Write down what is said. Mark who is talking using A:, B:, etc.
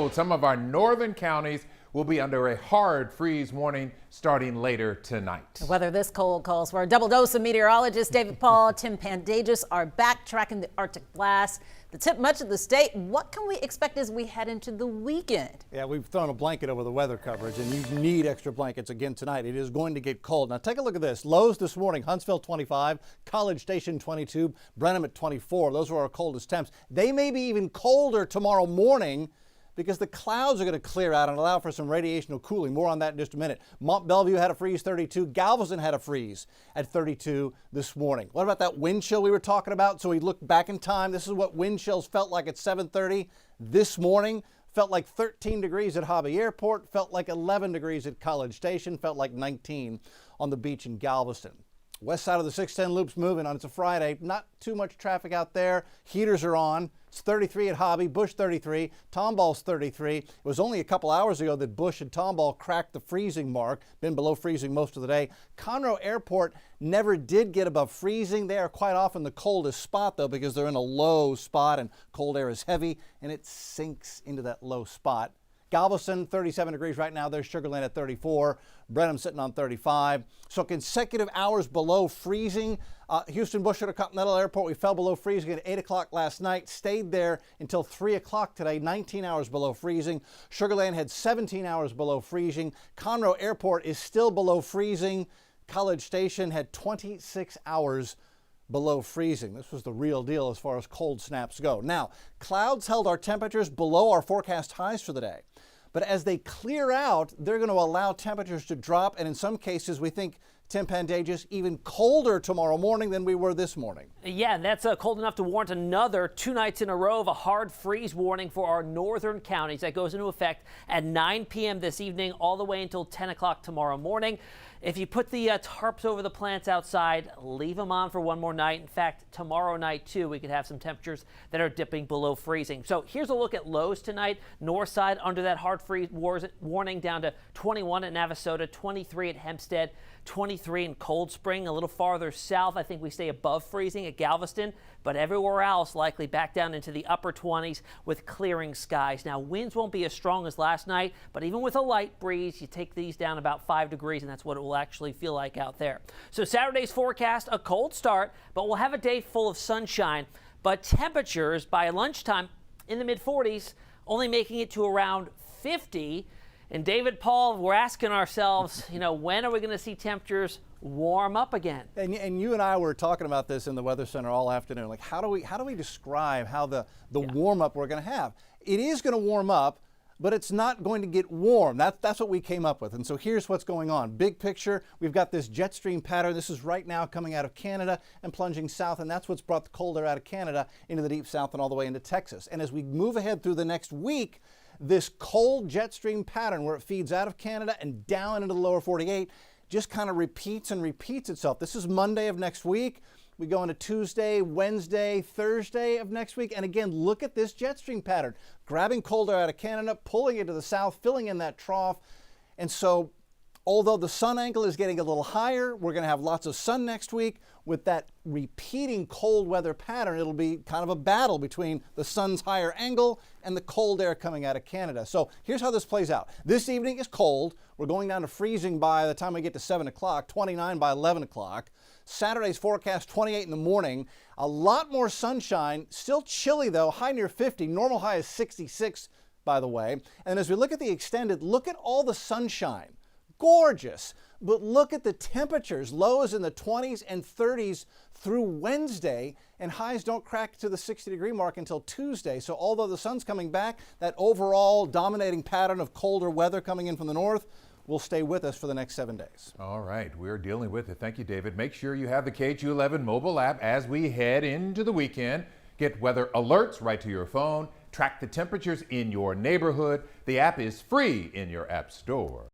A: Some of our northern counties will be under a hard freeze warning starting later tonight.
B: The weather this cold calls for a double dose of meteorologists David Paul, Tim Pandages are back tracking the Arctic blast that tip much of the state. What can we expect as we head into the weekend?
C: Yeah, we've thrown a blanket over the weather coverage, and you need extra blankets again tonight. It is going to get cold. Now take a look at this. Lows this morning: Huntsville 25, College Station 22, Brenham at 24. Those were our coldest temps. They may be even colder tomorrow morning, because the clouds are going to clear out and allow for some radiational cooling. More on that in just a minute. Mont Belvieu had a freeze 32. Galveston had a freeze at 32 this morning. What about that wind chill we were talking about? So we look back in time. This is what wind chills felt like at 7:30 this morning. Felt like 13 degrees at Hobby Airport. Felt like 11 degrees at College Station. Felt like 19 on the beach in Galveston. West side of the 610 loop's moving on. It's a Friday. Not too much traffic out there. Heaters are on. It's 33 at Hobby, Bush 33, Tomball's 33. It was only a couple hours ago that Bush and Tomball cracked the freezing mark. Been below freezing most of the day. Conroe Airport never did get above freezing. They are quite often the coldest spot, though, because they're in a low spot and cold air is heavy and it sinks into that low spot. Galveston, 37 degrees right now. There's Sugar Land at 34. Brenham sitting on 35. So consecutive hours below freezing. Houston Bush at Continental Airport, we fell below freezing at 8 o'clock last night. Stayed there until 3 o'clock today, 19 hours below freezing. Sugar Land had 17 hours below freezing. Conroe Airport is still below freezing. College Station had 26 hours below freezing. This was the real deal as far as cold snaps go. Now, clouds held our temperatures below our forecast highs for the day. But as they clear out, they're going to allow temperatures to drop, and in some cases, we think, Tim Pandages, even colder tomorrow morning than we were this morning.
D: Yeah, and that's cold enough to warrant another 2 nights in a row of a hard freeze warning for our northern counties. That goes into effect at 9 p.m. this evening all the way until 10 o'clock tomorrow morning. If you put the tarps over the plants outside, leave them on for one more night. In fact, tomorrow night, too, we could have some temperatures that are dipping below freezing. So here's a look at lows tonight. North side under that hard freeze warning down to 21 at Navasota, 23 at Hempstead, 23 in Cold Spring. A little farther south, I think we stay above freezing at Galveston, but everywhere else likely back down into the upper 20s with clearing skies. Now, winds won't be as strong as last night, but even with a light breeze, you take these down about 5 degrees, and that's what it will actually feel like out there. So Saturday's forecast, a cold start, but we'll have a day full of sunshine. But temperatures by lunchtime in the mid-40s, only making it to around 50. And David Paul, we're asking ourselves, when are we going to see temperatures warm up again?
C: And you and I were talking about this in the Weather Center all afternoon. Like, how do we describe how the warm up we're going to have? It is going to warm up, but it's not going to get warm. That's what we came up with. And so here's what's going on. Big picture, we've got this jet stream pattern. This is right now coming out of Canada and plunging south, and that's what's brought the cold air out of Canada into the deep south and all the way into Texas. And as we move ahead through the next week, this cold jet stream pattern where it feeds out of Canada and down into the lower 48 just kind of repeats and repeats itself. This is Monday of next week. We go into Tuesday, Wednesday, Thursday of next week. And again, look at this jet stream pattern. Grabbing cold air out of Canada, pulling it to the south, filling in that trough. And so although the sun angle is getting a little higher, we're going to have lots of sun next week. With that repeating cold weather pattern, it'll be kind of a battle between the sun's higher angle and the cold air coming out of Canada. So here's how this plays out. This evening is cold. We're going down to freezing by the time we get to 7 o'clock, 29 by 11 o'clock. Saturday's forecast, 28 in the morning. A lot more sunshine. Still chilly, though. High near 50. Normal high is 66, by the way. And as we look at the extended, look at all the sunshine. Gorgeous. But look at the temperatures. Lows in the 20s and 30s through Wednesday, and highs don't crack to the 60-degree mark until Tuesday. So although the sun's coming back, that overall dominating pattern of colder weather coming in from the north will stay with us for the next 7 days.
A: All right, we're dealing with it. Thank you, David. Make sure you have the KHU11 mobile app as we head into the weekend. Get weather alerts right to your phone. Track the temperatures in your neighborhood. The app is free in your app store.